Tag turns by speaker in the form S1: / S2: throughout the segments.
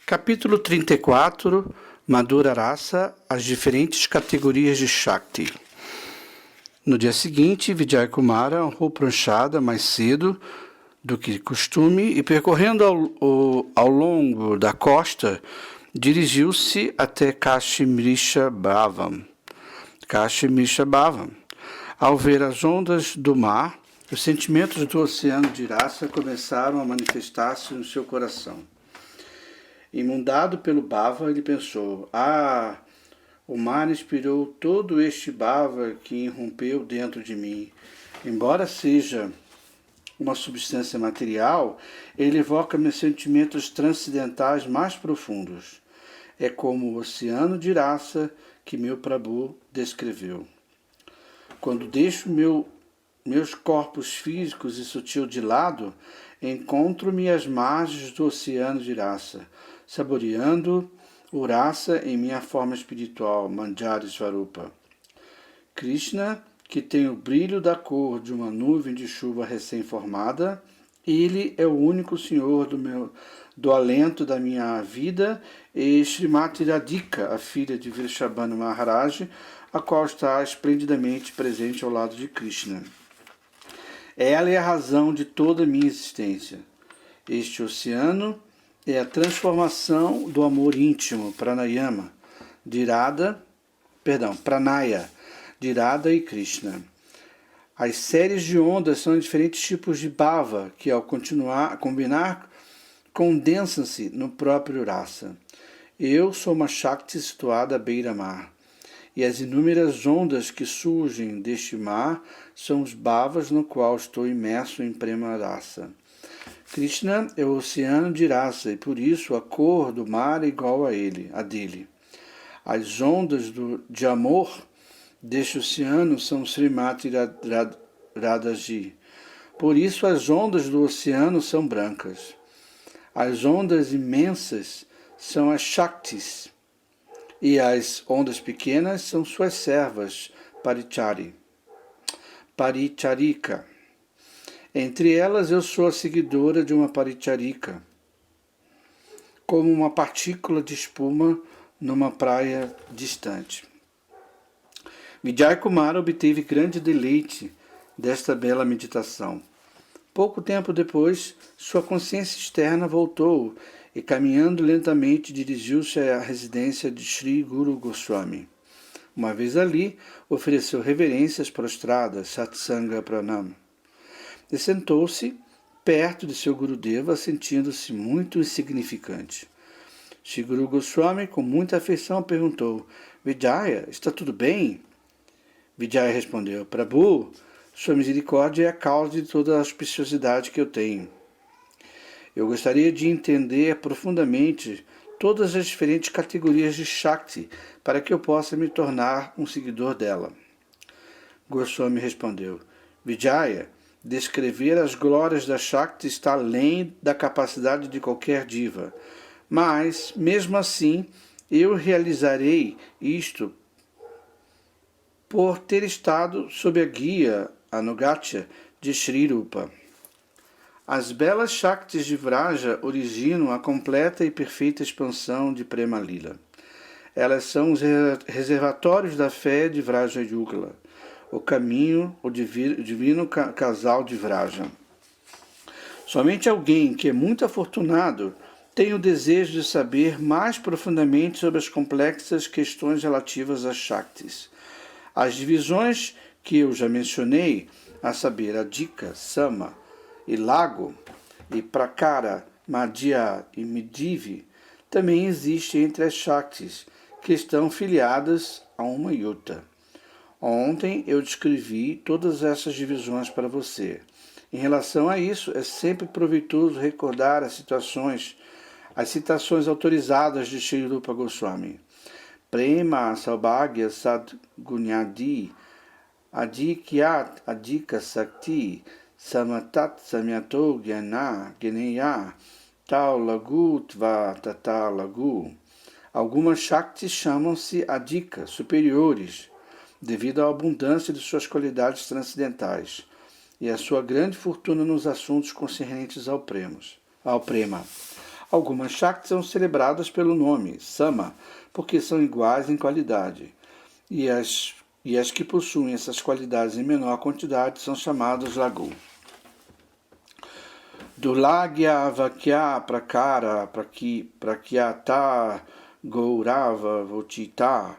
S1: Capítulo 34. Madhura Rasa, as diferentes categorias de Shakti. No dia seguinte, Vijaykumara honrou pranchada mais cedo do que costume e, percorrendo ao longo da costa, dirigiu-se até Kashimrisha Bhavam. Ao ver as ondas do mar, os sentimentos do oceano de Rasa começaram a manifestar-se no seu coração. Inundado pelo bhava, ele pensou: o mar inspirou todo este bhava que irrompeu dentro de mim. Embora seja uma substância material, ele evoca meus sentimentos transcendentais mais profundos. É como o oceano de Rasa que meu Prabhu descreveu. Quando deixo meus corpos físicos e sutil de lado, encontro-me às margens do oceano de Rasa, saboreando o Rasa em minha forma espiritual, Manjari Svarupa. Krishna, que tem o brilho da cor de uma nuvem de chuva recém-formada, ele é o único senhor do alento da minha vida, e Srimati Radhika, a filha de Vrishabhanu Maharaj, a qual está esplendidamente presente ao lado de Krishna. Ela é a razão de toda a minha existência. Este oceano é a transformação do amor íntimo, Pranaya, de Radha e Krishna. As séries de ondas são diferentes tipos de bhava, que ao combinar, condensam-se no próprio Rasa. Eu sou uma Shakti situada à beira-mar, e as inúmeras ondas que surgem deste mar são os bhavas no qual estou imerso em Prema Rasa. Krishna é o oceano de Rasa e por isso a cor do mar é igual a dele. As ondas de amor deste oceano são Srimati Radhaji. Por isso as ondas do oceano são brancas. As ondas imensas são as Shaktis e as ondas pequenas são suas servas, Paricharika. Entre elas eu sou a seguidora de uma Paricharika, como uma partícula de espuma numa praia distante. Vijaykumara obteve grande deleite desta bela meditação. Pouco tempo depois, sua consciência externa voltou e, caminhando lentamente, dirigiu-se à residência de Sri Guru Goswami. Uma vez ali, ofereceu reverências prostradas, Satsanga Pranam, e sentou-se perto de seu Gurudeva, sentindo-se muito insignificante. Sri Guru Goswami, com muita afeição, perguntou: Vijaya, está tudo bem? Vijaya respondeu: Prabhu, sua misericórdia é a causa de toda a auspiciosidade que eu tenho. Eu gostaria de entender profundamente todas as diferentes categorias de Shakti para que eu possa me tornar um seguidor dela. Goswami respondeu: Vijaya, descrever as glórias da Shakti está além da capacidade de qualquer diva, mas, mesmo assim, eu realizarei isto por ter estado sob a guia, Anugatya, de Sri Rupa. As belas Shaktis de Vraja originam a completa e perfeita expansão de Prema Lila. Elas são os reservatórios da fé de Vraja Yugla, o caminho, o divino casal de Vraja. Somente alguém que é muito afortunado tem o desejo de saber mais profundamente sobre as complexas questões relativas às Shaktis. As divisões que eu já mencionei, a saber, Adhika, Sama e Lago, e Prakara, Madhya e Midivi, também existem entre as Shaktis, que estão filiadas a uma yuta. Ontem eu descrevi todas essas divisões para você. Em relação a isso, é sempre proveitoso recordar as citações autorizadas de Sri Rupa Goswami. Prema Saubhagya Sadgunyadi Adhikyat Adhika Sakti Samatat Samyato Gneya Tal Lagu Tva Tata Lagu. Algumas Shaktis chamam-se Adhika, superiores, devido à abundância de suas qualidades transcendentais e à sua grande fortuna nos assuntos concernentes ao Prema. Algumas Shaktis são celebradas pelo nome Sama, porque são iguais em qualidade. E as que possuem essas qualidades em menor quantidade são chamadas Lagu. Dulagya Vakya Prakara Prakyata Gaurava Vochita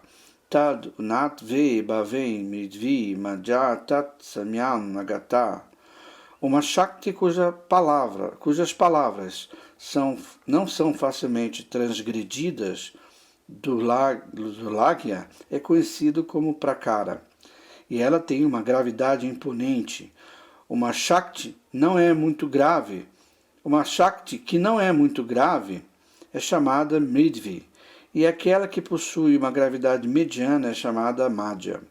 S1: Tad Natve Bhavem Midvi Madhya Tat Samyam Nagata. Uma Shakti cujas palavras não são facilmente transgredidas, Dulagya é conhecido como Prakara, e ela tem uma gravidade imponente. Uma Shakti não é muito grave. Uma Shakti que não é muito grave é chamada Midvi, e aquela que possui uma gravidade mediana é chamada Madhya.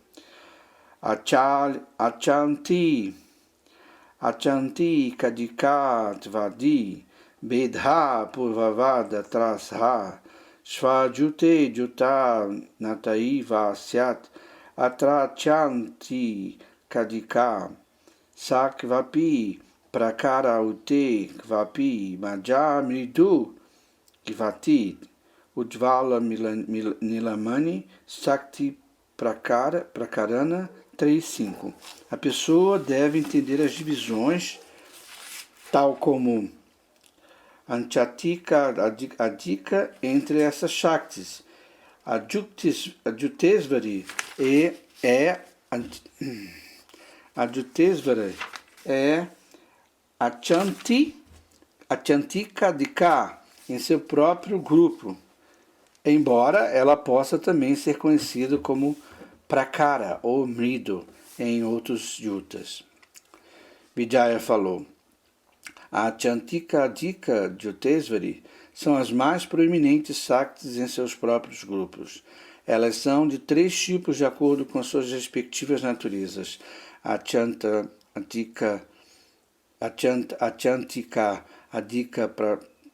S1: Achanti Kadikat Vadi Bedha Purvavada Trasha Svajute Juta Nataiva Syat Atrachanti Kadika Sakvapi Prakara Ute Kvapi Madhya Mridu Kvati Ujvala Nilamani Sakti Prakarana 3.5. A pessoa deve entender as divisões, tal como Anchatika Adika entre essas Shaktis. Adhyutesvari é Achantika Dika em seu próprio grupo, embora ela possa também ser conhecida como Prakara ou Mridu em outros yutas. Vijaya falou: a Achantika Adika Jyotesvari são as mais proeminentes Shaktis em seus próprios grupos. Elas são de 3 tipos de acordo com suas respectivas naturezas. Achantika Adika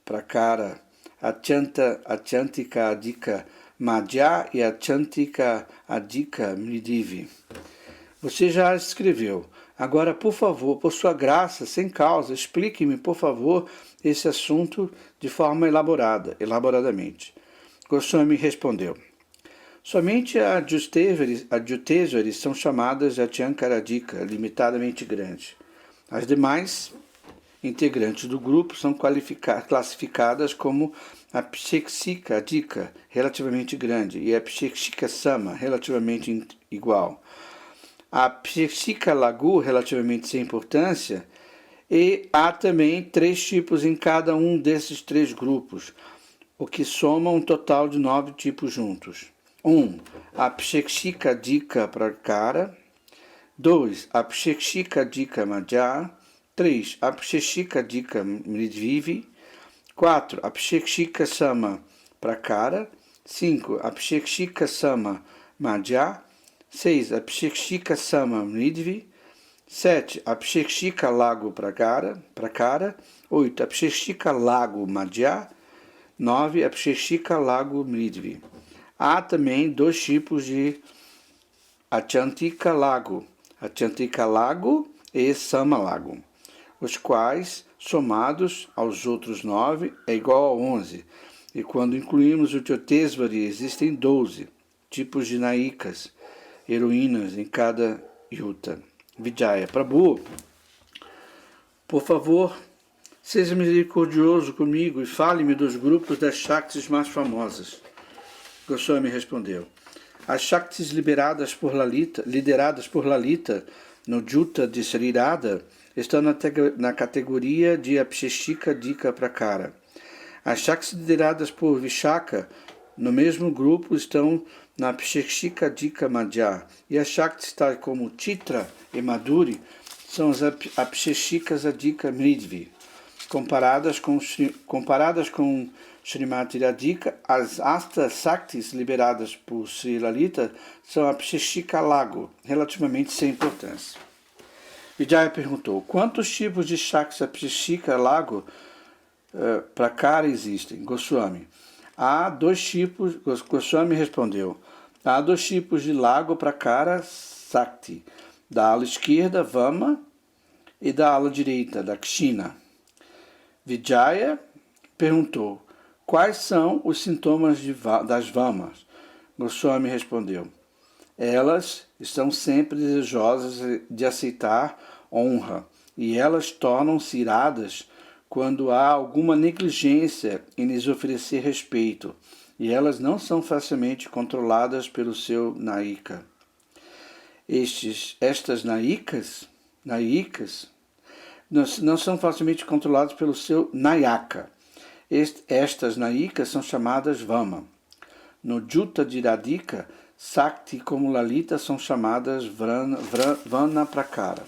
S1: Prakara, Achantika Adika Madhya e Achantika Adika Mridivi. Você já escreveu. Agora, por favor, por sua graça, sem causa, explique-me, por favor, esse assunto de forma elaboradamente. Goswami respondeu: somente adhyutesvaris são chamadas de Achankaradika, limitadamente grandes. As demais integrantes do grupo são classificadas como a Pshekshika Adika, relativamente grande, e a Pshekshika Sama, relativamente igual. A Pshekshika Lagu, relativamente sem importância, e há também 3 tipos em cada um desses 3 grupos, o que soma um total de 9 tipos juntos. 1. A Pshekshika Dika Prakara. 2. A Pshekshika Dika Madhya. 3. A Pshekshika Dika Mridvivi. 4. A Pshekshika Sama Prakara. 5. A Pshekshika Sama Madhya. 6. A Pshekshika Sama Mridvi. 7. A Pshekshika Lago Prakara. 8. A Pshekshika Lago Madhya. 9. A Pshekshika Lago Mridvi. Há também 2 tipos de Achantika Lago e Sama Lago, os quais, somados aos outros 9, é igual a 11. E quando incluímos o Jyotesvari, existem 12 tipos de Naikas, heroínas em cada yuta. Vijaya: Prabhu, por favor, seja misericordioso comigo e fale-me dos grupos das Shaktis mais famosas. Goswami respondeu: as Shaktis lideradas por Lalita no Juta de Sri Radha estão na categoria de Apsheshika Dika Prakara. As Shaktis lideradas por Vishaka no mesmo grupo estão na Apsheshika Dika Madhya, e as Shaktis tais como Chitra e Madhuri são as Apsheshikas Adika Mridvi. Comparadas com Srimati Radhika, as Asta Shaktis liberadas por Sri Lalita são a Psheshika Lago, relativamente sem importância. Vijaya perguntou: quantos tipos de Shaktis Psheshika Lago Prakara existem? Goswami: há 2 tipos. Goswami respondeu: há 2 tipos de Lago Prakara Shakti, da ala esquerda, Vama, e da ala direita, Dakshina. Vijaya perguntou: quais são os sintomas das vamas? Goswami respondeu: elas estão sempre desejosas de aceitar honra, e elas tornam-se iradas quando há alguma negligência em lhes oferecer respeito, e elas não são facilmente controladas pelo seu naika. Estas naikas não são facilmente controladas pelo seu nayaka. Estas naikas são chamadas vama. No Jutta de Radhika, Sakti como Lalita são chamadas Vana Prakara.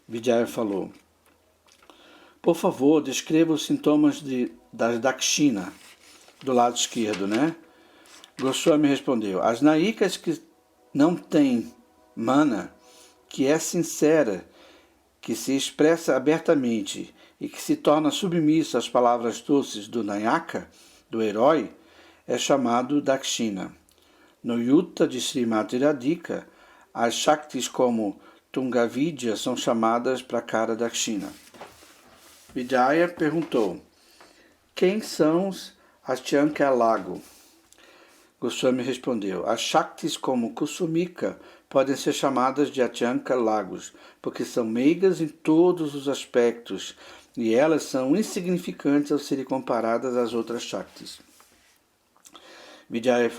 S1: Vijaya falou: por favor, descreva os sintomas da Dakshina, do lado esquerdo, né? Goswami respondeu: as naikas que não têm mana, que é sincera, que se expressa abertamente e que se torna submissa às palavras doces do Nayaka, do herói, é chamado Dakshina. No Yutta de Srimati Radhika, as Shaktis como Tungavidya são chamadas Prakara Dakshina. Vijaya perguntou: quem são as Chanka Lago? Goswami respondeu: as Shaktis como Kusumika podem ser chamadas de Achanka Lagos, porque são meigas em todos os aspectos e elas são insignificantes ao serem comparadas às outras Shaktis. Vijaya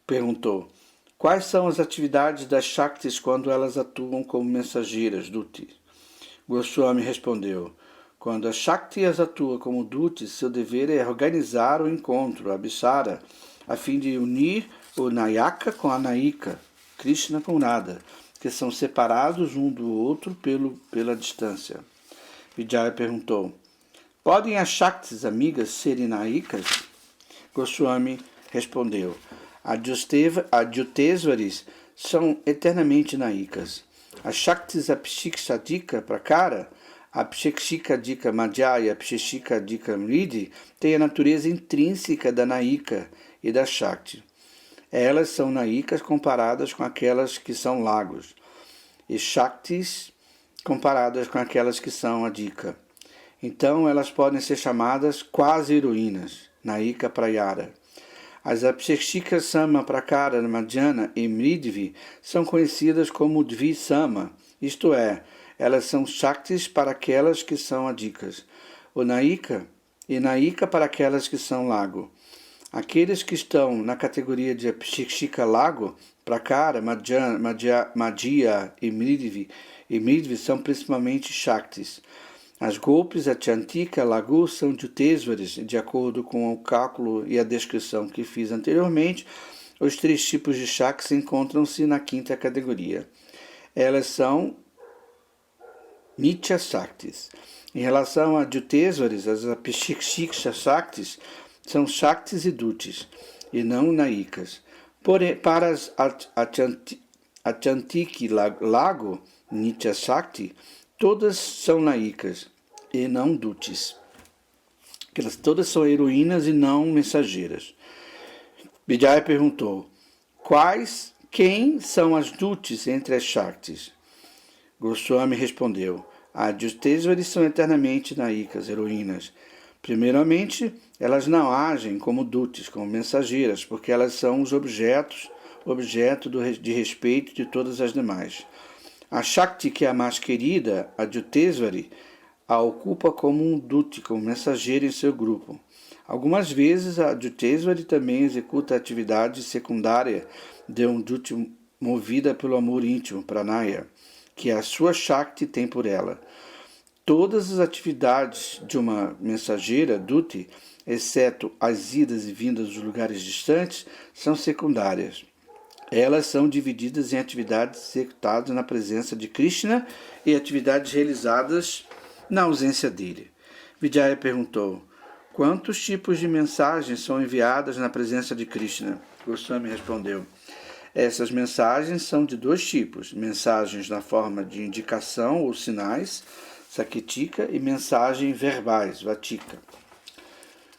S1: perguntou: quais são as atividades das Shaktis quando elas atuam como mensageiras, Duti? Goswami respondeu: quando a Shaktis atua como Duti, seu dever é organizar o encontro, a Abhisara, a fim de unir o Nayaka com a Naika, Krishna com Radha, que são separados um do outro pela distância. Vijaya perguntou: podem as Shaktis amigas serem Naikas? Goswami respondeu: as Jutesvaris são eternamente Naikas. As Shaktis Apshikshadika Prakara, Apshikshikadika Madhya e Apshikshikadika Mridi têm a natureza intrínseca da Naika e da Shakti. Elas são Naikas comparadas com aquelas que são lagos, e Shaktis comparadas com aquelas que são Adika. Então elas podem ser chamadas quase heroínas, Naika Prayara. As Apshikshika Sama Prakara Madhyana e Mridvi são conhecidas como Dvi Sama, isto é, elas são Shaktis para aquelas que são Adikas, o Naika e Naika para aquelas que são lago. Aqueles que estão na categoria de Apshikshika Lago, Prakara, Madhya e Mridvi são principalmente Shaktis. As golpes Achantika Lagu são Jutesvaris, de acordo com o cálculo e a descrição que fiz anteriormente. Os três tipos de Shaktis encontram-se na quinta categoria. Elas são Nitya Shaktis. Em relação a Jutesvaris, as Apshikshika Shaktis são Shaktis e Dutis, e não Naikas. Porém, para as Achantiki Lago, Nitya Shakti, todas são Naikas e não Dutis. Elas todas são heroínas e não mensageiras. Vijaya perguntou: quem são as Dutis entre as Shaktis? Goswami respondeu: as Jutesvaris são eternamente Naikas, heroínas. Primeiramente, elas não agem como Dutis, como mensageiras, porque elas são os objeto de respeito de todas as demais. A Shakti, que é a mais querida, a Jutesvari, a ocupa como um Duti, como mensageiro em seu grupo. Algumas vezes a Jutesvari também executa a atividade secundária de um Duti movida pelo amor íntimo, Pranaya, que a sua Shakti tem por ela. Todas as atividades de uma mensageira, Duti, exceto as idas e vindas dos lugares distantes, são secundárias. Elas são divididas em atividades executadas na presença de Krishna e atividades realizadas na ausência dele. Vijaya perguntou: quantos tipos de mensagens são enviadas na presença de Krishna? Goswami respondeu: essas mensagens são de dois tipos: mensagens na forma de indicação ou sinais, Saketika, e mensagens verbais, Vatika.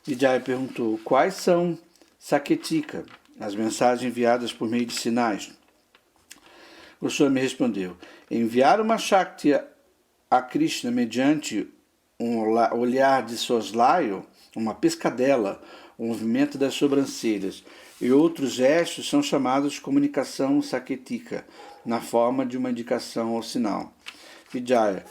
S1: Vijaya perguntou: quais são Saketika, as mensagens enviadas por meio de sinais? Goswami respondeu: enviar uma Shakti a Krishna mediante olhar de soslaio, uma piscadela, o movimento das sobrancelhas e outros gestos são chamados de comunicação saquetica, na forma de uma indicação ou sinal. Vijaya: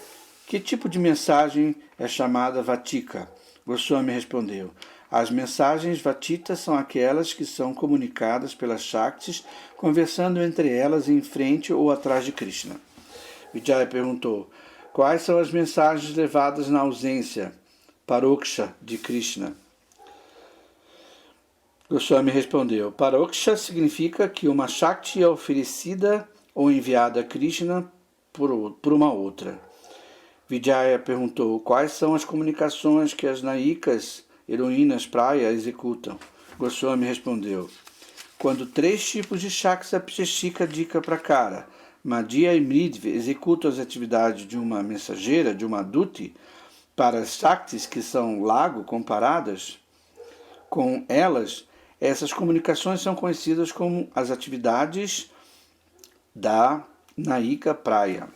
S1: que tipo de mensagem é chamada vatika? Goswami respondeu: as mensagens vatitas são aquelas que são comunicadas pelas Shaktis, conversando entre elas em frente ou atrás de Krishna. Vijaya perguntou: quais são as mensagens levadas na ausência, paroksha, de Krishna? Goswami respondeu: paroksha significa que uma Shakti é oferecida ou enviada a Krishna por uma outra. Vijaya perguntou: quais são as comunicações que as naikas, heroínas praia, executam? Goswami respondeu: quando 3 tipos de Shakti Apisheshika Dika Prakara, Madhya e Mridve, executam as atividades de uma mensageira, de uma duti, para as Shaktis que são lago comparadas com elas, essas comunicações são conhecidas como as atividades da Naika Praia.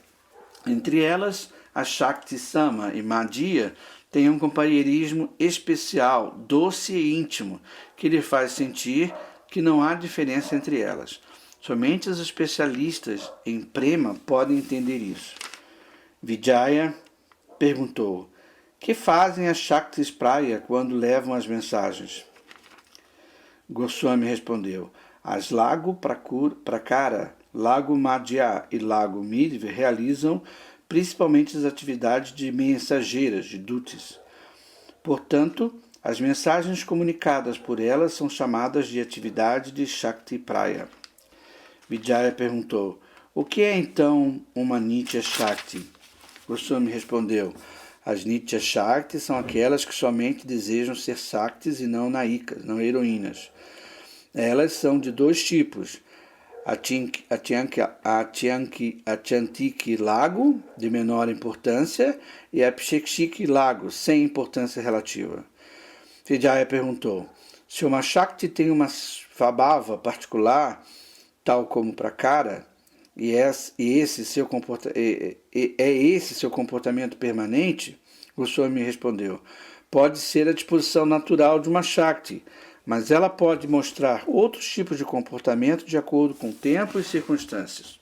S1: Entre elas, a Shakti Sama e Madhya têm um companheirismo especial, doce e íntimo, que lhe faz sentir que não há diferença entre elas. Somente os especialistas em prema podem entender isso. Vijaya perguntou: que fazem as Shaktis Praia quando levam as mensagens? Goswami respondeu: as Lago Prakara, Lago Madhya e Lago Mridve realizam principalmente as atividades de mensageiras, de dutis. Portanto, as mensagens comunicadas por elas são chamadas de atividade de Shakti Praya. Vijaya perguntou: o que é então uma Nitya Shakti? Goswami respondeu: as Nitya Shakti são aquelas que somente desejam ser Shaktis e não naikas, não heroínas. Elas são de 2 tipos: Atyantiki Lago, de menor importância, e Apishekshiki Lago, sem importância relativa. Vijaya perguntou: se uma Shakti tem uma Svabhava particular, tal como Prakara, é esse seu comportamento permanente? Goswami respondeu: pode ser a disposição natural de uma Shakti, mas ela pode mostrar outros tipos de comportamento de acordo com o tempo e circunstâncias.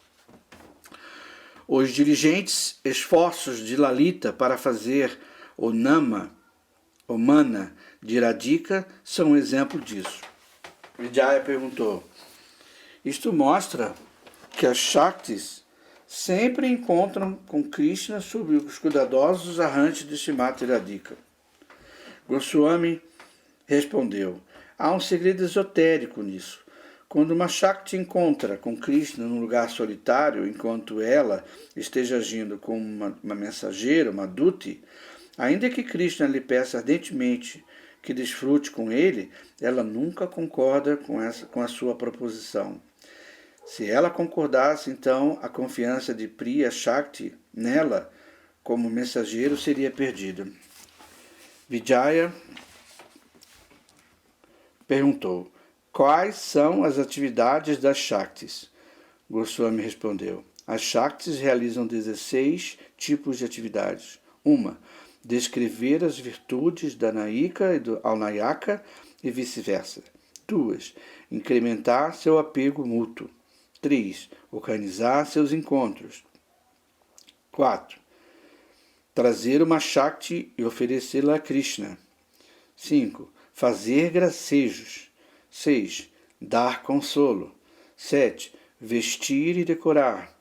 S1: Os diligentes esforços de Lalita para fazer o mana de Radhika são um exemplo disso. Vijaya perguntou: isto mostra que as Shaktis sempre encontram com Krishna sob os cuidadosos arranjos de Srimati Radhika. Goswami respondeu: há um segredo esotérico nisso. Quando uma Shakti encontra com Krishna num lugar solitário, enquanto ela esteja agindo como uma mensageira, uma duti, ainda que Krishna lhe peça ardentemente que desfrute com ele, ela nunca concorda com a sua proposição. Se ela concordasse, então a confiança de Priya Shakti nela como mensageiro seria perdida. Vijaya perguntou: quais são as atividades das Shaktis? Goswami respondeu: as Shaktis realizam 16 tipos de atividades. 1. Descrever as virtudes da Naika ao Nayaka e vice-versa. 2. Incrementar seu apego mútuo. 3. Organizar seus encontros. 4. Trazer uma Shakti e oferecê-la a Krishna. 5. Fazer gracejos. 6. Dar consolo. 7. Vestir e decorar.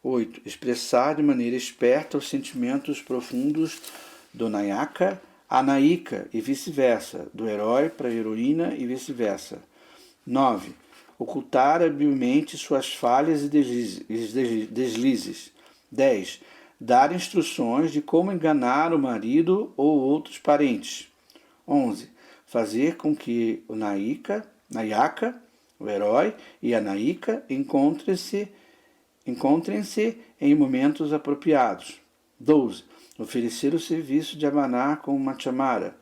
S1: 8. Expressar de maneira esperta os sentimentos profundos do Nayaka a Naika e vice-versa, do herói para a heroína e vice-versa. 9. Ocultar habilmente suas falhas e deslizes. 10. Dar instruções de como enganar o marido ou outros parentes. 11. Fazer com que o Nayaka, o herói, e a Naika encontrem-se em momentos apropriados. 12. Oferecer o serviço de amanar com uma chamara.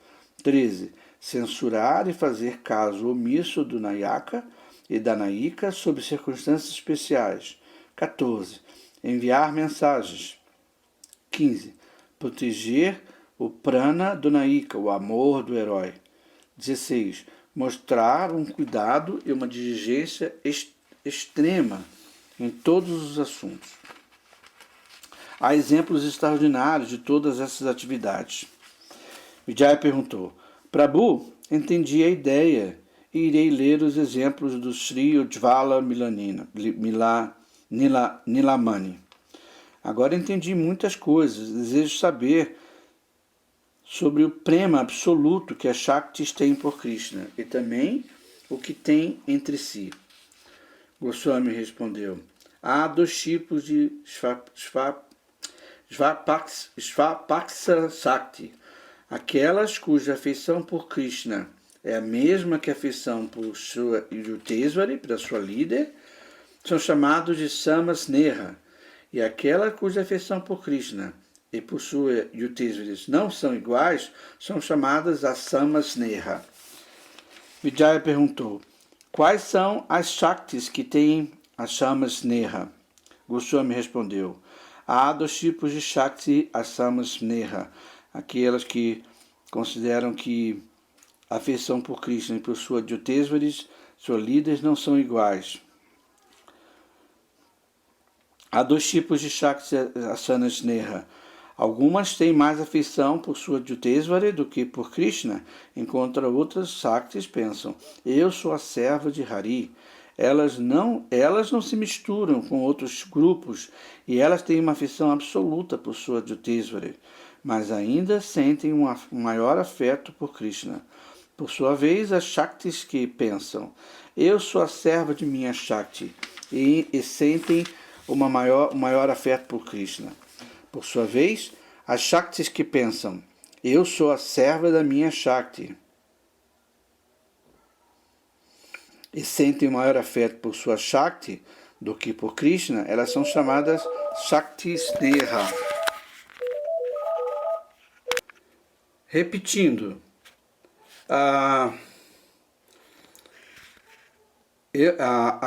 S1: 13. Censurar e fazer caso omisso do Nayaka e da Naika sob circunstâncias especiais. 14. Enviar mensagens. 15. Proteger o prana do Naika, o amor do herói. 16. Mostrar um cuidado e uma diligência extrema em todos os assuntos. Há exemplos extraordinários de todas essas atividades. Vijaya perguntou: Prabhu, entendi a ideia e irei ler os exemplos do Sri Ujjvala Nilamani. Agora entendi muitas coisas. Desejo saber sobre o prema absoluto que as Shaktis têm por Krishna e também o que têm entre si. Goswami respondeu: há 2 tipos de Svapaksa Shakti. Aquelas cuja afeição por Krishna é a mesma que a afeição por sua Yuteswari, para sua líder, são chamados de Samasneha. E aquela cuja afeição por Krishna e por sua Yuteswari não são iguais, são chamadas Asamasneha. Vijaya perguntou: quais são as Shaktis que têm Asamasneha? Goswami respondeu: há 2 tipos de Shakti Asamasneha. Aquelas que consideram que a afeição por Krishna e por sua Yuteswaris, suas líderes, não são iguais. Há 2 tipos de Shakti Asamasneha. Algumas têm mais afeição por sua Yuteswari do que por Krishna, enquanto outras Shaktis pensam: eu sou a serva de Hari. Elas não se misturam com outros grupos e elas têm uma afeição absoluta por sua Yuteswari, mas ainda sentem um maior afeto por Krishna. Por sua vez, as Shaktis que pensam: eu sou a serva de minha Shakti, e sentem um maior afeto por Krishna. Por sua vez, as Shaktis que pensam: eu sou a serva da minha Shakti, e sentem um maior afeto por sua Shakti do que por Krishna, elas são chamadas Shakti Sneha. Repetindo, a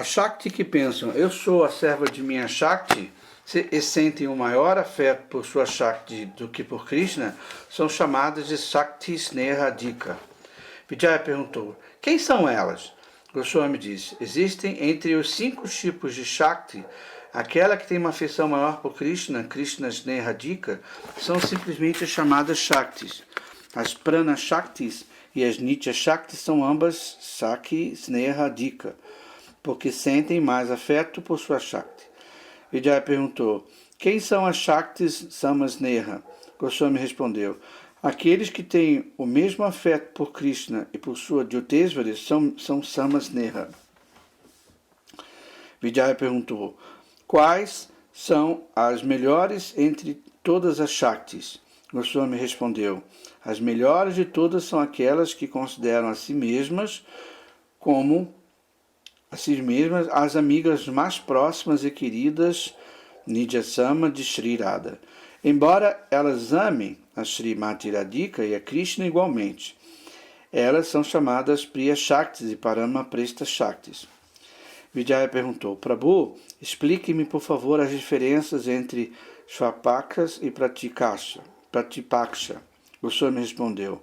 S1: Shakti que pensam: eu sou a serva de minha Shakti, e sentem um maior afeto por sua Shakti do que por Krishna, são chamadas de Shakti Sneha Dika. Vijaya perguntou: quem são elas? Goswami disse: existem entre os 5 tipos de Shakti, aquela que tem uma afeição maior por Krishna, Krishna Sneha Dika, são simplesmente chamadas Shaktis. As Prana Shaktis e as Nitya Shaktis são ambas Shakti Sneha Dika, porque sentem mais afeto por sua Shakti. Vijaya perguntou: quem são as Shaktis Samasneha? Goswami respondeu: aqueles que têm o mesmo afeto por Krishna e por sua Yuteswari são Samasneha. Vijaya perguntou: quais são as melhores entre todas as Shaktis? Goswami respondeu: as melhores de todas são aquelas que consideram a si mesmas as amigas mais próximas e queridas Nijasama de Sri Radha. Embora elas amem a Srimati Radhika e a Krishna igualmente, elas são chamadas Priya Shaktis e Parama Presta Shaktis. Vijaya perguntou: Prabhu, explique-me por favor as diferenças entre Svapakas e Pratipaksha. Goswami respondeu: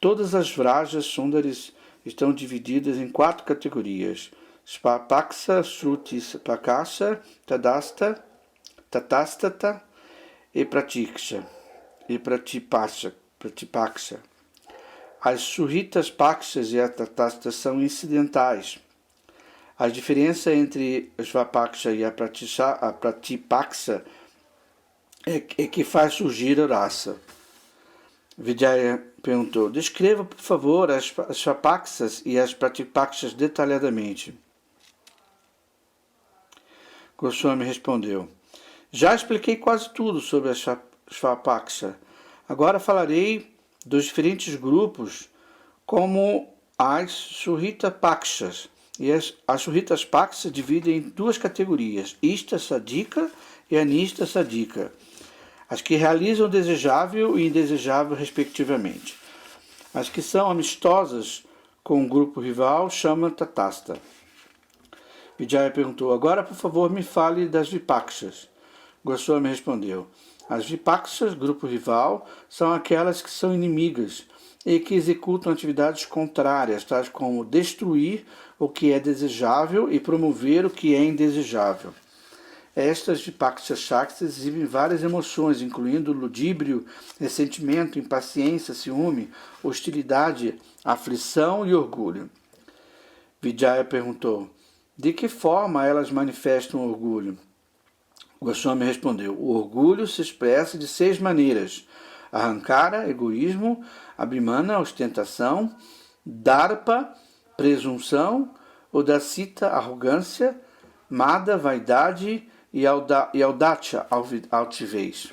S1: todas as Vrajas Sundaris estão divididas em 4 categorias: Svapaksa, Shruti Prakasha, Tatastata e Pratiksha. As Shruhitas Pakshas e as Tatastas são incidentais. A diferença entre a Svapaksha e a Pratipaksha é que faz surgir a raça. Vijaya perguntou: descreva, por favor, as Svapaksas e as Pratipakshas detalhadamente. Goswami respondeu: já expliquei quase tudo sobre a Svapaksha. Agora falarei dos diferentes grupos, como as Shruhita Pakshas. E as Shruhitas Pakshas dividem em 2 categorias: Ishta Sadhika e Anishta Sadhika, as que realizam o desejável e indesejável respectivamente. As que são amistosas com o grupo rival chamam Tatasta. Vijaya perguntou: agora por favor me fale das Vipakshas. Goswami respondeu: as Vipakshas, grupo rival, são aquelas que são inimigas e que executam atividades contrárias, tais como destruir o que é desejável e promover o que é indesejável. Estas Vipakshas Shaktis exibem várias emoções, incluindo ludíbrio, ressentimento, impaciência, ciúme, hostilidade, aflição e orgulho. Vijaya perguntou: de que forma elas manifestam orgulho? Goswami respondeu: o orgulho se expressa de 6 maneiras: Ahankara, egoísmo; Abhimana, ostentação; Darpa, presunção; Udasita, arrogância; Mada, vaidade; e Audacha, altivez.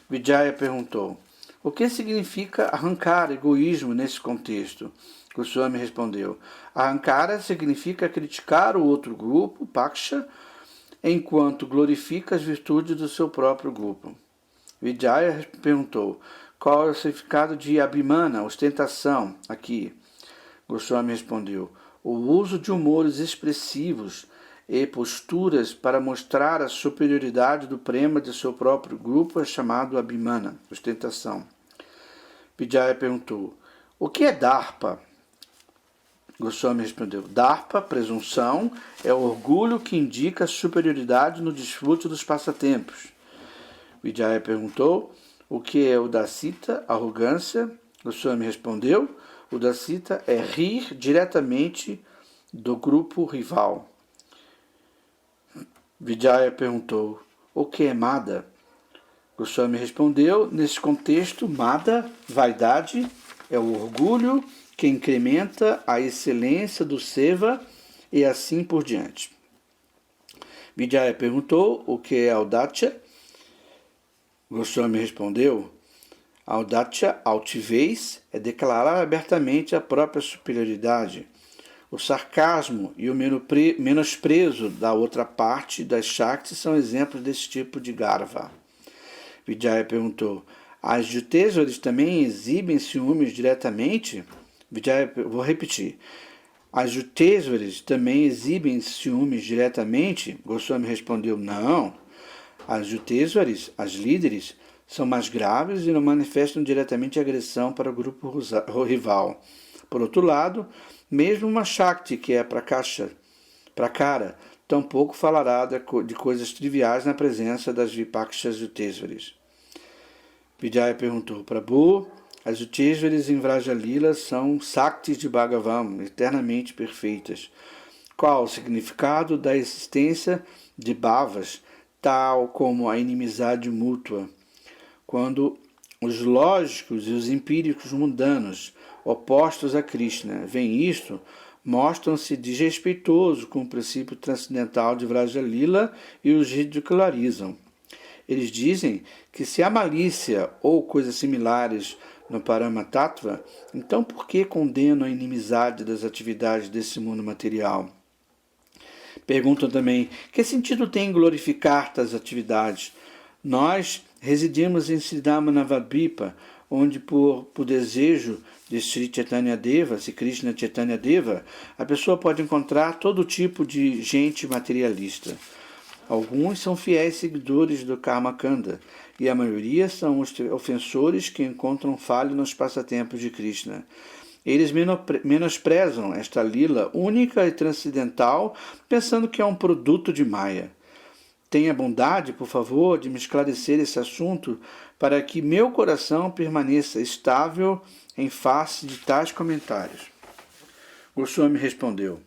S1: Vijaya perguntou: o que significa Ahankara, egoísmo, nesse contexto? Goswami respondeu: Ahankara significa criticar o outro grupo, Paksha, enquanto glorifica as virtudes do seu próprio grupo. Vijaya perguntou: qual é o significado de Abhimana, ostentação, aqui? Goswami respondeu: o uso de humores expressivos e posturas para mostrar a superioridade do prema de seu próprio grupo é chamado Abhimana, ostentação. Vijaya perguntou: o que é Darpa? Goswami respondeu: Darpa, presunção, é o orgulho que indica superioridade no desfrute dos passatempos. Vijaya perguntou: o que é Udasita, arrogância? Goswami respondeu: Udasita é rir diretamente do grupo rival. Vijaya perguntou: o que é Mada? Goswami respondeu: nesse contexto, Mada, vaidade, é o orgulho que incrementa a excelência do Seva e assim por diante. Vijaya perguntou: o que é Audacha? Goswami respondeu: Audacha, altivez, é declarar abertamente a própria superioridade. O sarcasmo e o menosprezo da outra parte das Shaktis são exemplos desse tipo de Garva. Vijaya perguntou: as Jutesvaris também exibem ciúmes diretamente? Vou repetir. As Jutesvaris também exibem ciúmes diretamente? Goswami respondeu: não. As Jutesvaris, as líderes, são mais graves e não manifestam diretamente agressão para o grupo rival. Por outro lado, mesmo uma Shakti que é Prakara, tampouco falará de coisas triviais na presença das Vipakshas Jutesvaris. Vijaya perguntou: Prabhu, as Jutesvaris em Vrajalila são Saktis de Bhagavan, eternamente perfeitas. Qual o significado da existência de Bhavas, tal como a inimizade mútua? Quando os lógicos e os empíricos mundanos, opostos a Krishna, veem isto, mostram-se desrespeitosos com o princípio transcendental de Vrajalila e os ridicularizam. Eles dizem que se há malícia ou coisas similares no Paramattva, então por que condenam a inimizade das atividades desse mundo material? Perguntam também: que sentido tem glorificar tais atividades? Nós residimos em Siddhama Navadvipa, onde por desejo de Sri Chaitanya Deva, Sri Krishna Chaitanya Deva, a pessoa pode encontrar todo tipo de gente materialista. Alguns são fiéis seguidores do Karma Kanda, e a maioria são os ofensores que encontram falha nos passatempos de Krishna. Eles menosprezam esta lila única e transcendental, pensando que é um produto de Maya. Tenha bondade, por favor, de me esclarecer esse assunto, para que meu coração permaneça estável em face de tais comentários. Goswami respondeu: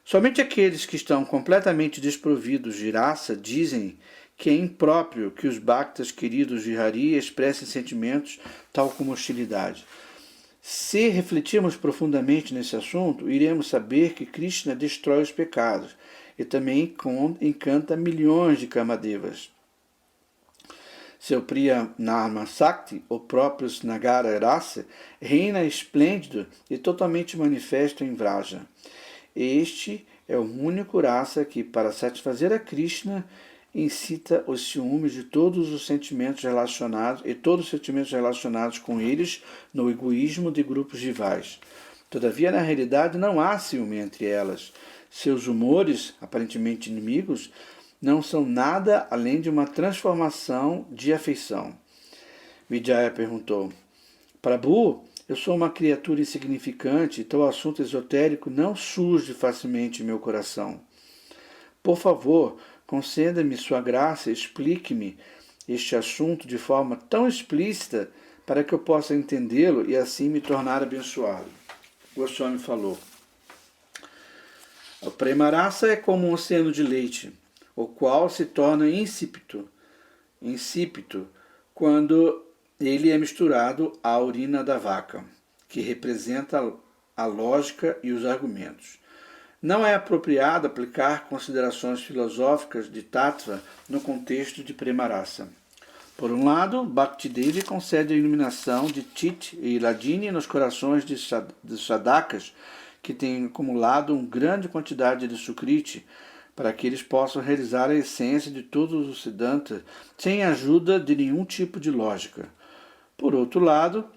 S1: somente aqueles que estão completamente desprovidos de raça dizem que é impróprio que os bhaktas queridos de Hari expressem sentimentos tal como hostilidade. Se refletirmos profundamente nesse assunto, iremos saber que Krishna destrói os pecados e também encanta milhões de Kamadevas. Seu Priya Narma Sakti, o próprio Snagara Rasa, reina esplêndido e totalmente manifesto em Vraja. Este é o único rasa que, para satisfazer a Krishna, incita os ciúmes de todos os sentimentos relacionados com eles no egoísmo de grupos rivais. Todavia, na realidade, não há ciúme entre elas. Seus humores, aparentemente inimigos, não são nada além de uma transformação de afeição. Vijaya perguntou: Prabhu, eu sou uma criatura insignificante e tal assunto esotérico não surge facilmente em meu coração. Por favor, conceda-me sua graça e explique-me este assunto de forma tão explícita para que eu possa entendê-lo e assim me tornar abençoado. Goswami falou: o Prema-rasa é como um oceano de leite, o qual se torna insípido quando ele é misturado à urina da vaca, que representa a lógica e os argumentos. Não é apropriado aplicar considerações filosóficas de Tattva no contexto de Prema-rasa. Por um lado, Bhaktidevi concede a iluminação de Chit e Hladini nos corações de sadhakas que têm acumulado uma grande quantidade de Sukriti, para que eles possam realizar a essência de todos os Siddhantas sem a ajuda de nenhum tipo de lógica. Pelo outro lado,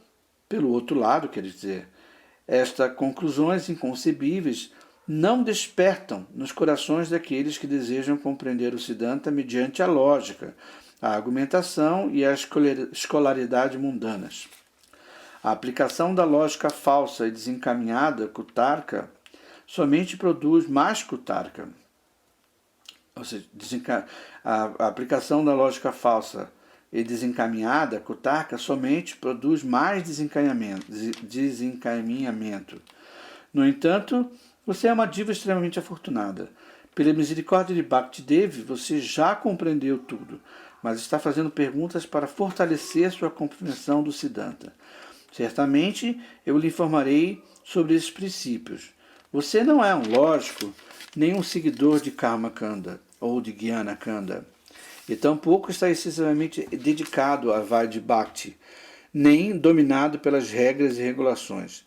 S1: estas conclusões inconcebíveis não despertam nos corações daqueles que desejam compreender o Siddhanta mediante a lógica, a argumentação e a escolaridade mundanas. A aplicação da lógica falsa e desencaminhada, Kutarka, somente produz mais Kutarka. Ou seja, a aplicação da lógica falsa e desencaminhada, Kutarka, somente produz mais desencaminhamento. No entanto, você é uma diva extremamente afortunada. Pela misericórdia de Bhaktidevi, você já compreendeu tudo, mas está fazendo perguntas para fortalecer sua compreensão do Siddhanta. Certamente eu lhe informarei sobre esses princípios. Você não é um lógico, nem um seguidor de Karma Kanda ou de Jnana Kanda, e tampouco está excessivamente dedicado a Vaidhi Bhakti, nem dominado pelas regras e regulações.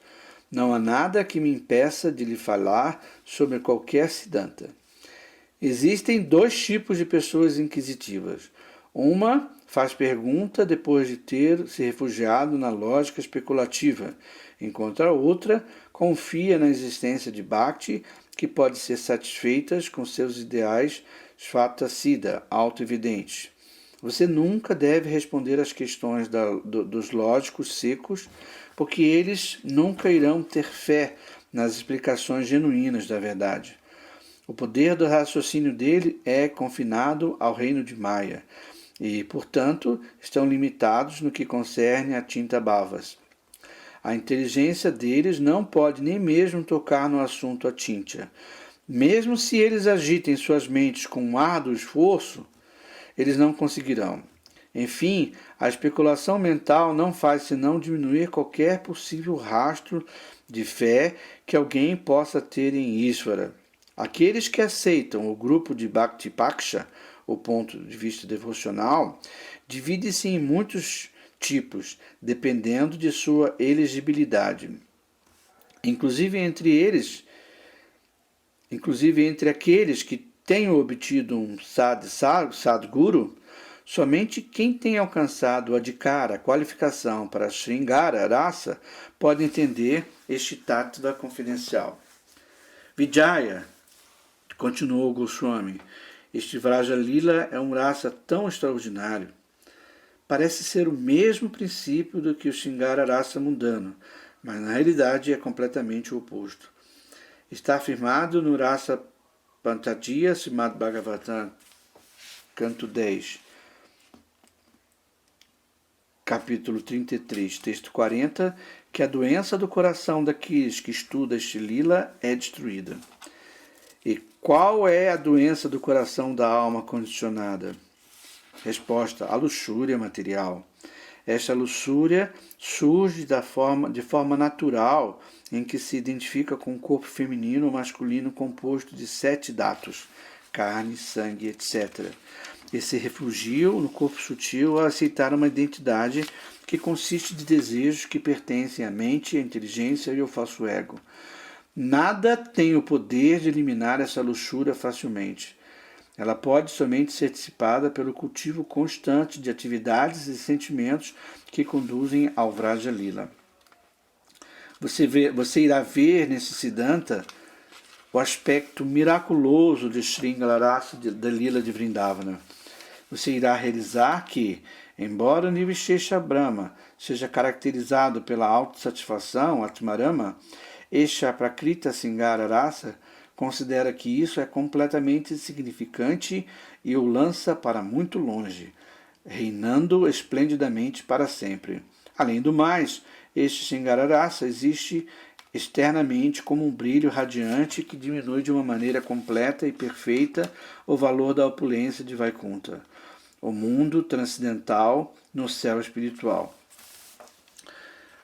S1: Não há nada que me impeça de lhe falar sobre qualquer Siddhanta. Existem dois tipos de pessoas inquisitivas. Uma faz pergunta depois de ter se refugiado na lógica especulativa, enquanto a outra confia na existência de Bhakti, que pode ser satisfeita com seus ideais Svata-siddha, auto-evidentes. Você nunca deve responder às questões dos lógicos secos, porque eles nunca irão ter fé nas explicações genuínas da verdade. O poder do raciocínio dele é confinado ao reino de Maya, e, portanto, estão limitados no que concerne a Tinta-bhavas. A inteligência deles não pode nem mesmo tocar no assunto Atintya. Mesmo se eles agitem suas mentes com um árduo esforço, eles não conseguirão. Enfim, a especulação mental não faz senão diminuir qualquer possível rastro de fé que alguém possa ter em Ishvara. Aqueles que aceitam o grupo de Bhakti Paksha, o ponto de vista devocional, divide-se em muitos tipos, dependendo de sua elegibilidade. Inclusive entre aqueles que tenham obtido um Sadguru, somente quem tem alcançado a Adhikara, a qualificação para Sringara Rasa, pode entender este tattva confidencial. Vijaya, continuou Goswami, este Vraja Lila é um rasa tão extraordinário. Parece ser o mesmo princípio do que o Shringara Rasa mundano, mas na realidade é completamente o oposto. Está afirmado no Rasa Pantadya Srimad Bhagavatam, canto 10, capítulo 33, texto 40, que a doença do coração daqueles que estudam este lila é destruída. E qual é a doença do coração da alma condicionada? Resposta: a luxúria material. Esta luxúria surge de forma natural, em que se identifica com o corpo feminino ou masculino composto de 7 datos, carne, sangue, etc. E se refugiam no corpo sutil a aceitar uma identidade que consiste de desejos que pertencem à mente, à inteligência e ao falso ego. Nada tem o poder de eliminar essa luxúria facilmente. Ela pode somente ser dissipada pelo cultivo constante de atividades e sentimentos que conduzem ao Vraja Lila. Você irá ver nesse Siddhanta o aspecto miraculoso de Sringala Rasa da Lila de Vrindavana. Você irá realizar que, embora o Nirvishesha Brahma seja caracterizado pela autossatisfação, Atmarama, Esha Prakrita Singara Rasa considera que isso é completamente insignificante e o lança para muito longe, reinando esplendidamente para sempre. Além do mais, este Singara Rasa existe externamente como um brilho radiante que diminui de uma maneira completa e perfeita o valor da opulência de Vaikunta, o mundo transcendental no céu espiritual.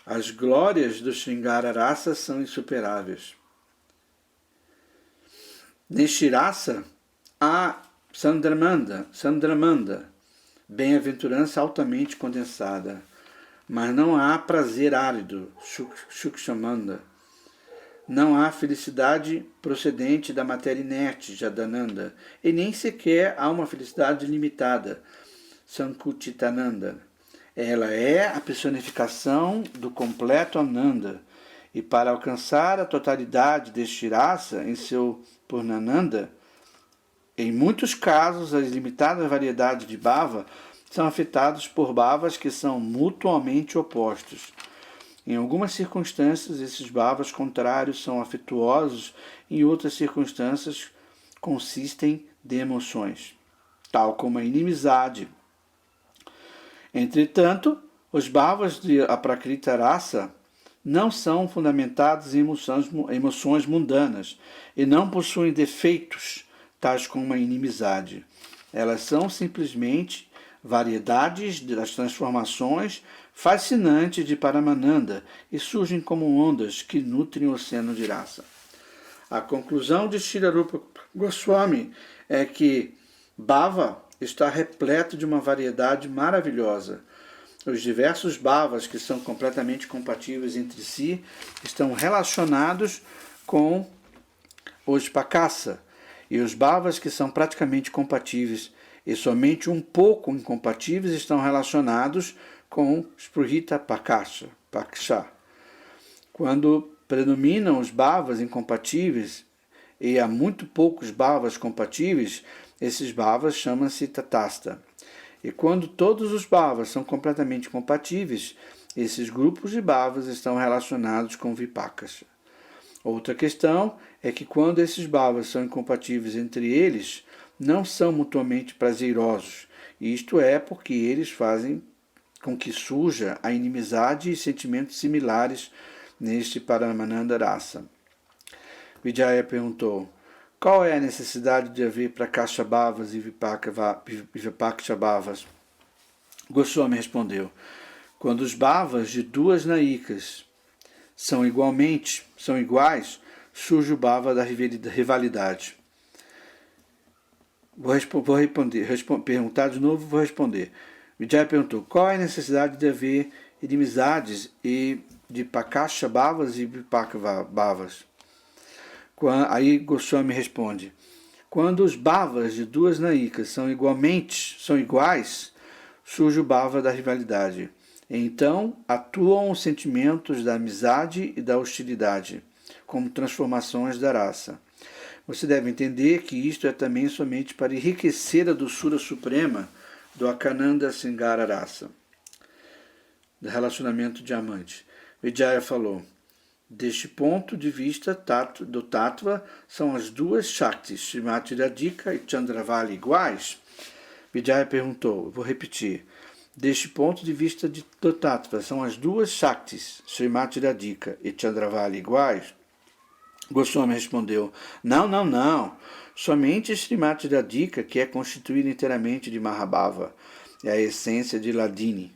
S1: As glórias do Sringara Rasa são insuperáveis. Neste rasa há Sandramanda, bem-aventurança altamente condensada, mas não há prazer árido, Shukshamanda. Não há felicidade procedente da matéria inerte, Jadananda, e nem sequer há uma felicidade limitada, Sankutitananda. Ela é a personificação do completo Ananda, e para alcançar a totalidade deste rasa em seu Purnananda, em muitos casos as limitadas variedades de bhava são afetados por bhavas que são mutuamente opostos. Em algumas circunstâncias, esses bhavas contrários são afetuosos, em outras circunstâncias consistem de emoções, tal como a inimizade. Entretanto, os bhavas de Aprakrita Rasa não são fundamentados em emoções mundanas e não possuem defeitos, tais como a inimizade. Elas são simplesmente variedades das transformações fascinantes de Paramananda e surgem como ondas que nutrem o oceano de rasa. A conclusão de Srila Rupa Goswami é que bhava está repleto de uma variedade maravilhosa. Os diversos bhavas que são completamente compatíveis entre si estão relacionados com os pakasa, e os bhavas que são praticamente compatíveis e somente um pouco incompatíveis estão relacionados com Spruhita Paksha. Quando predominam os bhavas incompatíveis e há muito poucos bhavas compatíveis, esses bhavas chamam-se Tatasta. E quando todos os bhavas são completamente compatíveis, esses grupos de bhavas estão relacionados com Vipakas. Outra questão é que quando esses bhavas são incompatíveis entre eles, não são mutuamente prazerosos. Isto é porque eles fazem com que surja a inimizade e sentimentos similares neste Paramananda Rasa. Vijaya perguntou: qual é a necessidade de haver Prakasha Bhavas e Vipaksha Bhavas? Goswami respondeu: quando os bhavas de duas naikas são iguais, surge o bhava da rivalidade. Perguntar de novo, vou responder. Vijaya perguntou: qual é a necessidade de haver inimizades e de Prakasha Bhavas e Vipaksha Bhavas? Aí Goswami responde: quando os bhavas de duas naikas são iguais, surge o bhava da rivalidade. Então atuam os sentimentos da amizade e da hostilidade, como transformações da raça. Você deve entender que isto é também somente para enriquecer a doçura suprema do Akananda Singara Rasa, do relacionamento diamante. Vijaya falou: deste ponto de vista do Tattva, são as duas Shaktis, Srimati Radhika e Chandravali, iguais? Vijaya perguntou, vou repetir. Deste ponto de vista do Tattva, são as duas Shaktis, Srimati Radhika e Chandravali, iguais? Goswami respondeu: não. Somente Srimati Radhika, que é constituída inteiramente de Mahabhava, é a essência de Ladini.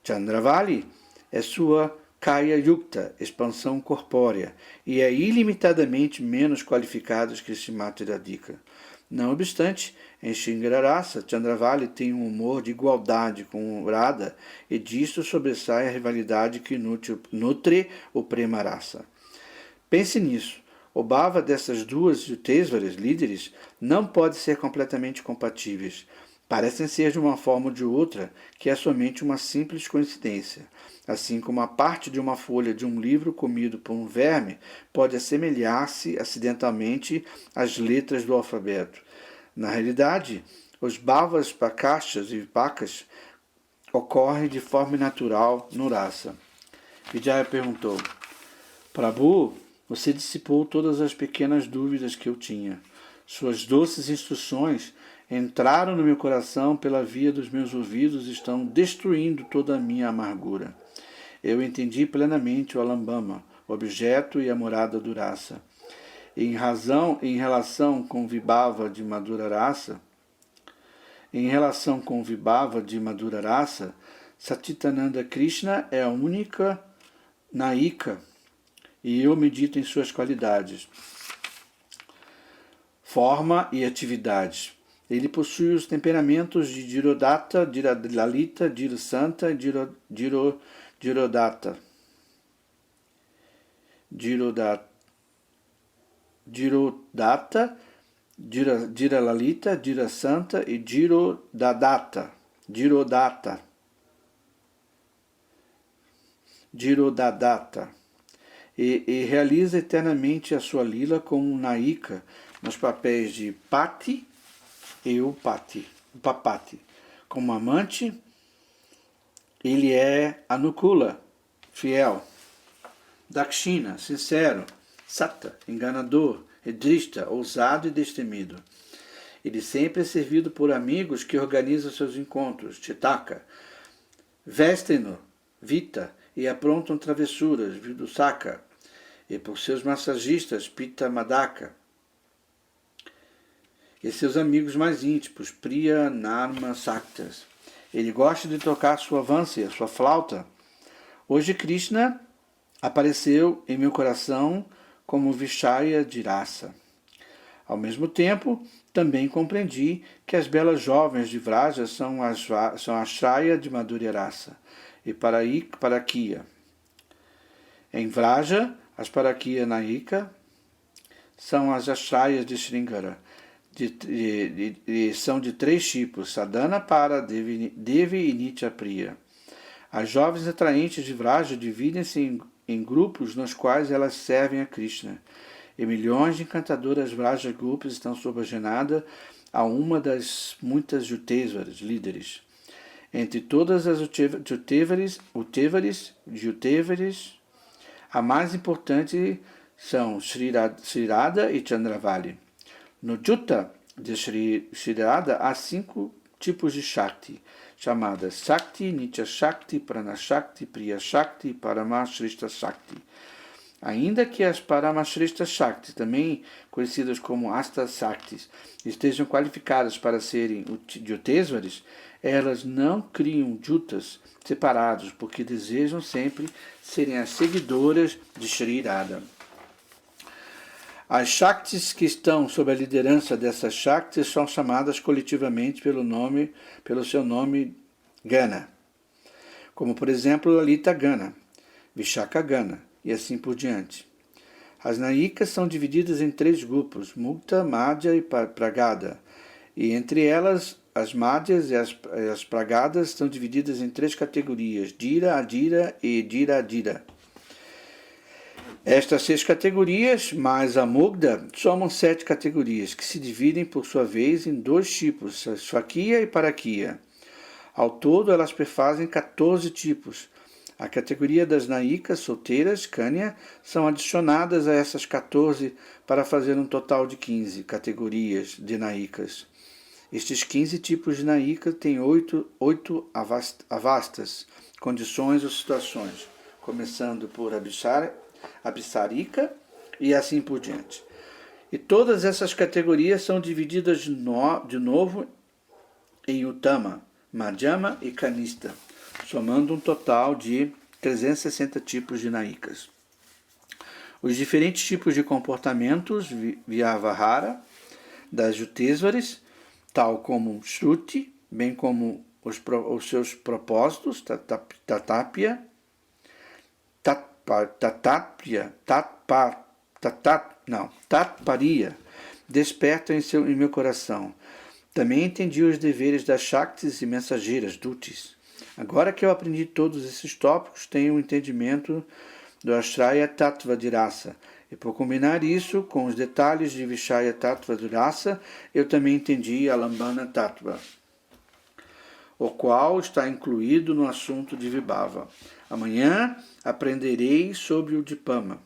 S1: Chandravali é sua Kaya Yukta, expansão corpórea, e é ilimitadamente menos qualificados que Srimati Radhika. Não obstante, em Sringara Rasa, Chandravali tem um humor de igualdade com Radha, e disto sobressai a rivalidade que nutre o Prema Rasa. Pense nisso. O bhava dessas duas Yutesvaras, líderes, não pode ser completamente compatíveis. parecem ser de uma forma ou de outra, que é somente uma simples coincidência. Assim como a parte de uma folha de um livro comido por um verme pode assemelhar-se acidentalmente às letras do alfabeto. Na realidade, os bhavas, prakashas e vipakas ocorrem de forma natural no rasa. Vijaya perguntou: Prabhu, você dissipou todas as pequenas dúvidas que eu tinha. Suas doces instruções entraram no meu coração pela via dos meus ouvidos e estão destruindo toda a minha amargura. Eu entendi plenamente o Alambama, o objeto e a morada do rasa. Em relação com Vibhava de Madhura Rasa, Satchitananda Krishna é a única Naika e eu medito em suas qualidades, forma e atividades. Ele possui os temperamentos de Dhirodata, Dhiralalita, Dhirasanta e Dhirodata. Dhiralalita, Dhirasanta e Dhirodadata. E realiza eternamente a sua lila como Naika nos papéis de Pati e Upapati. Como amante, ele é Anukula, fiel, Dakshina, sincero, Sata, enganador, Drishta, ousado e destemido. Ele sempre é servido por amigos que organizam seus encontros, Chitaka, vestem-no, Vita, e aprontam travessuras, Vidusaka, e por seus massagistas, Pitta Madaka, e seus amigos mais íntimos, Priya Narma Saktas. Ele gosta de tocar sua vância, sua flauta. Hoje Krishna apareceu em meu coração como Vishaya de rasa. Ao mesmo tempo, também compreendi que as belas jovens de Vraja são a Shraya de Madhurya Rasa e Parakya. Em Vraja, as Parakya Naika são as Ashrayas de Sringara, são de 3 tipos, Sadhana, Para, Devi e Nitya Priya. As jovens atraentes de Vraja dividem-se em grupos nos quais elas servem a Krishna, e milhões de encantadoras Vraja Gopis estão subordinadas a uma das muitas Jutesvaras, líderes. Entre todas as Jutevaris, a mais importante são Sri Radha e Chandravali. No Jutta de Sri Radha há 5 tipos de Shakti, chamadas Shakti, Nitya Shakti, Prana Shakti, Priya Shakti e Paramashrishta Shakti. Ainda que as Paramashrishta Shakti, também conhecidas como Asta Shaktis, estejam qualificadas para serem Jutesvaris, elas não criam Juttas separados, porque desejam sempre serem as seguidoras de Sri Radha. As Shaktis que estão sob a liderança dessas Shaktis são chamadas coletivamente pelo seu nome Gana, como por exemplo Lalita Gana, Vishaka Gana e assim por diante. As Naikas são divididas em 3 grupos, Mukta, Madhya e Pragada, e entre elas as Madhyas e as Pragadas estão divididas em 3 categorias, Dhira, Adhira e Dhira Adhira. Estas 6 categorias, mais a Mugdha, somam 7 categorias, que se dividem, por sua vez, em 2 tipos, Swakya e Parakya. Ao todo, elas perfazem 14 tipos. A categoria das Naikas solteiras, Kanya, são adicionadas a essas 14 para fazer um total de 15 categorias de Naikas. Estes 15 tipos de Naika têm 8 avastas, condições ou situações, começando por Abhisarika e assim por diante. E todas essas categorias são divididas de novo em Uttama, Madhyama e Kanista, somando um total de 360 tipos de Naikas. Os diferentes tipos de comportamentos Vyavahara das Jutesvaris, tal como Shruti, bem como os seus propósitos, Tatapya, Tatpariya, despertam em meu coração. Também entendi os deveres das Shaktis e mensageiras, Dutis. Agora que eu aprendi todos esses tópicos, tenho um entendimento do Ashraya Tattva de raça. E por combinar isso com os detalhes de Vishaya Tattva de raça, eu também entendi a Lambana Tattva, o qual está incluído no assunto de Vibhava. Amanhã aprenderei sobre o Dipama.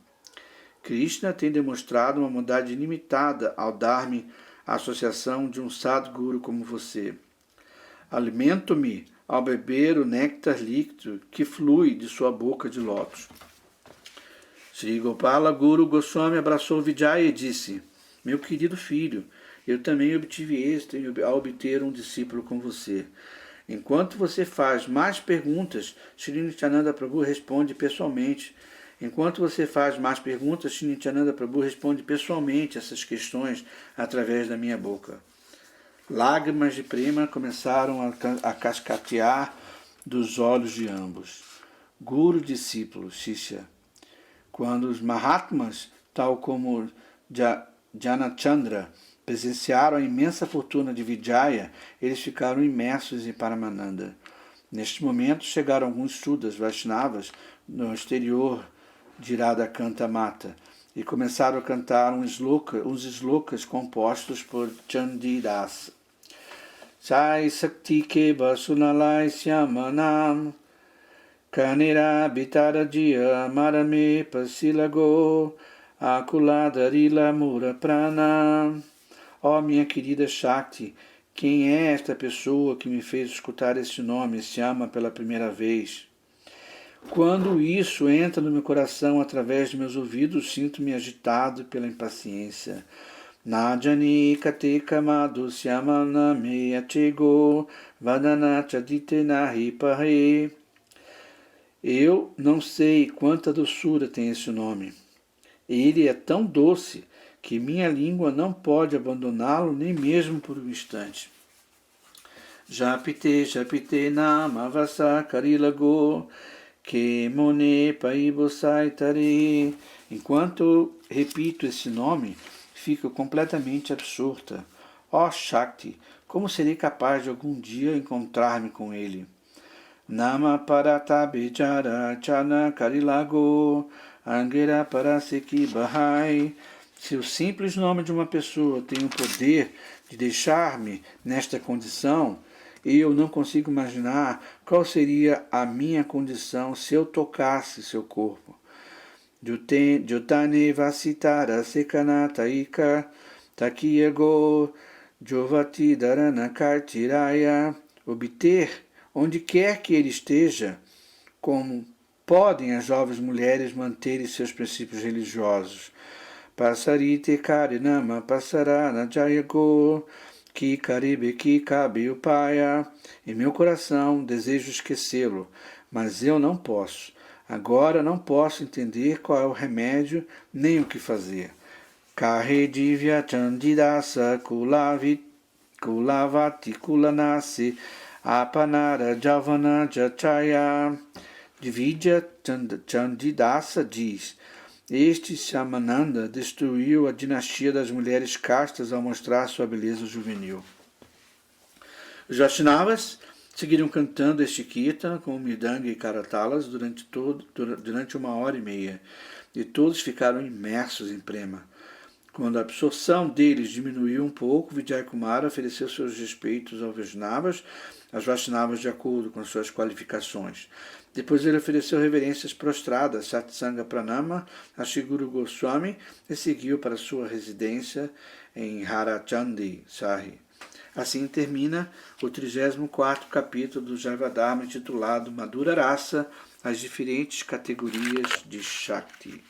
S1: Krishna tem demonstrado uma bondade ilimitada ao dar-me a associação de um Sadguru como você. Alimento-me ao beber o néctar líquido que flui de sua boca de lótus. Sri Gopala Guru Goswami abraçou Vijaya e disse: meu querido filho, eu também obtive êxito ao obter um discípulo como você. Enquanto você faz mais perguntas, Sri Nityananda Prabhu responde pessoalmente. Sri Nityananda Prabhu responde pessoalmente essas questões através da minha boca. Lágrimas de prema começaram a cascatear dos olhos de ambos. Guru discípulo, Shishya. Quando os Mahatmas, tal como Janachandra, presenciaram a imensa fortuna de Vijaya, eles ficaram imersos em Paramananda. Neste momento chegaram alguns Sudras Vaishnavas no exterior de Radhakanta Mata e começaram a cantar uns slokas compostos por Chandidas. Sai Sakti Keva Sunalai Syamanam Kanira Bitara Dia Marame Pasilago Akuladharila Mura Prana. Ó minha querida Shakti, quem é esta pessoa que me fez escutar este nome, Syama, pela primeira vez? Quando isso entra no meu coração através de meus ouvidos, sinto-me agitado pela impaciência. Najani kate kamadu Syamana me achego vadana chadite nahi pahe. Eu não sei quanta doçura tem esse nome. Ele é tão doce que minha língua não pode abandoná-lo nem mesmo por um instante. Japite, japite nama vasa karilago que mone paibosai tare. Enquanto repito esse nome, fico completamente absorta. Ó Shakti, como serei capaz de algum dia encontrar-me com ele? Nama parata bejara chana karilago angera paraseki bahai. Se o simples nome de uma pessoa tem o poder de deixar-me nesta condição, eu não consigo imaginar qual seria a minha condição se eu tocasse seu corpo. Jotane vasitara sekanataika takiyago jovati dharana kartiraya. Obter, onde quer que ele esteja, como podem as jovens mulheres manterem seus princípios religiosos. Passarite karinama passarana jayago ki karibe ki kabe upaya. Em meu coração desejo esquecê-lo, mas eu não posso. Agora não posso entender qual é o remédio nem o que fazer. Kahe divya chandidasa kulavati kulanase apanara javana jachaya. Dividya Chandidasa diz: este Shyamananda destruiu a dinastia das mulheres castas ao mostrar sua beleza juvenil. Os Vaishnavas seguiram cantando este Kirtan com Mridanga e Karatalas durante 1h30, e todos ficaram imersos em prema. Quando a absorção deles diminuiu um pouco, Vijaykumara ofereceu seus respeitos aos Vaishnavas de acordo com suas qualificações. Depois ele ofereceu reverências prostradas, Satsanga Pranama, a Shri Guru Goswami, e seguiu para sua residência em Harachandi Sahi. Assim termina o 34º capítulo do Javadharma, intitulado Madhura Rasa, as diferentes categorias de Shakti.